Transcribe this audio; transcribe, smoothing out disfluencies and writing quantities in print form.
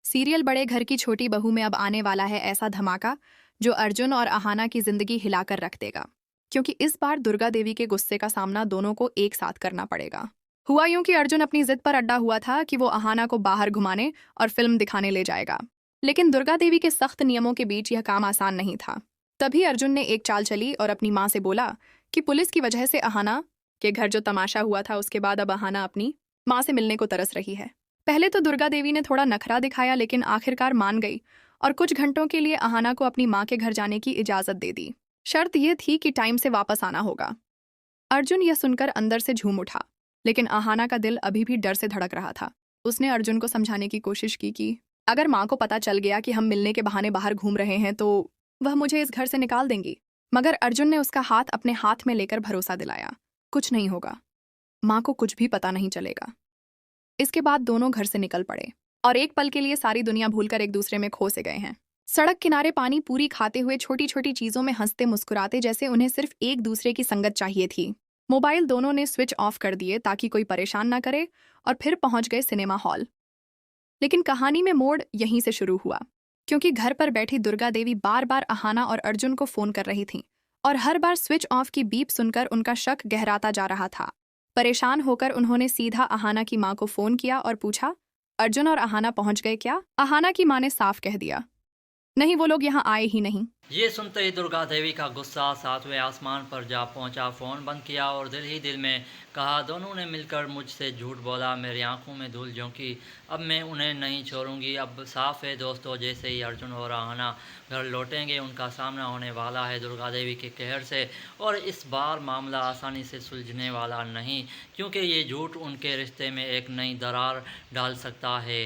Serial बड़े घर की छोटी बहू में अब आने वाला है ऐसा धमाका जो अर्जुन और अहाना की जिंदगी हिलाकर रख देगा। क्योंकि इस बार दुर्गा देवी के गुस्से का सामना दोनों को एक साथ करना पड़ेगा। हुआ यूं कि अर्जुन अपनी जिद पर अड्डा हुआ था कि वो अहाना को बाहर घुमाने और फिल्म दिखाने ले जाएगा। लेकिन दुर्गा देवी के सख्त नियमों के बीच यह काम आसान नहीं था। तभी अर्जुन ने एक चाल चली और अपनी माँ से बोला कि पुलिस की वजह से अहाना के घर जो तमाशा हुआ था उसके बाद अब अहाना अपनी माँ से मिलने को तरस रही है। पहले तो दुर्गा देवी ने थोड़ा नखरा दिखाया लेकिन आखिरकार मान गई और कुछ घंटों के लिए अहाना को अपनी माँ के घर जाने की इजाजत दे दी। शर्त यह थी कि टाइम से वापस आना होगा। अर्जुन यह सुनकर अंदर से झूम उठा, लेकिन अहाना का दिल अभी भी डर से धड़क रहा था। उसने अर्जुन को समझाने की कोशिश की कि अगर माँ को पता चल गया कि हम मिलने के बहाने बाहर घूम रहे हैं तो वह मुझे इस घर से निकाल देंगी। मगर अर्जुन ने उसका हाथ अपने हाथ में लेकर भरोसा दिलाया, कुछ नहीं होगा, माँ को कुछ भी पता नहीं चलेगा। इसके बाद दोनों घर से निकल पड़े और एक पल के लिए सारी दुनिया भूलकर एक दूसरे में खो से गए हैं। सड़क किनारे पानी पूरी खाते हुए छोटी छोटी चीजों में हंसते मुस्कुराते जैसे उन्हें सिर्फ एक दूसरे की संगत चाहिए थी। मोबाइल दोनों ने स्विच ऑफ कर दिए ताकि कोई परेशान ना करे और फिर पहुंच गए सिनेमा हॉल। लेकिन कहानी में मोड़ यहीं से शुरू हुआ, क्योंकि घर पर बैठी दुर्गा देवी बार बार अहाना और अर्जुन को फोन कर रही थीं और हर बार स्विच ऑफ की बीप सुनकर उनका शक गहराता जा रहा था। परेशान होकर उन्होंने सीधा अहाना की माँ को फोन किया और पूछा, अर्जुन और अहाना पहुंच गए क्या? अहाना की माँ ने साफ कह दिया, नहीं, वो लोग यहाँ आए ही नहीं। ये सुनते ही दुर्गा देवी का गुस्सा सातवें आसमान पर जा पहुंचा। फ़ोन बंद किया और दिल ही दिल में कहा, दोनों ने मिलकर मुझसे झूठ बोला, मेरी आंखों में धूल झोंकी, अब मैं उन्हें नहीं छोड़ूंगी। अब साफ है दोस्तों, जैसे ही अर्जुन और आहाना घर लौटेंगे उनका सामना होने वाला है दुर्गा देवी के कहर से। और इस बार मामला आसानी से सुलझने वाला नहीं, क्योंकि ये झूठ उनके रिश्ते में एक नई दरार डाल सकता है।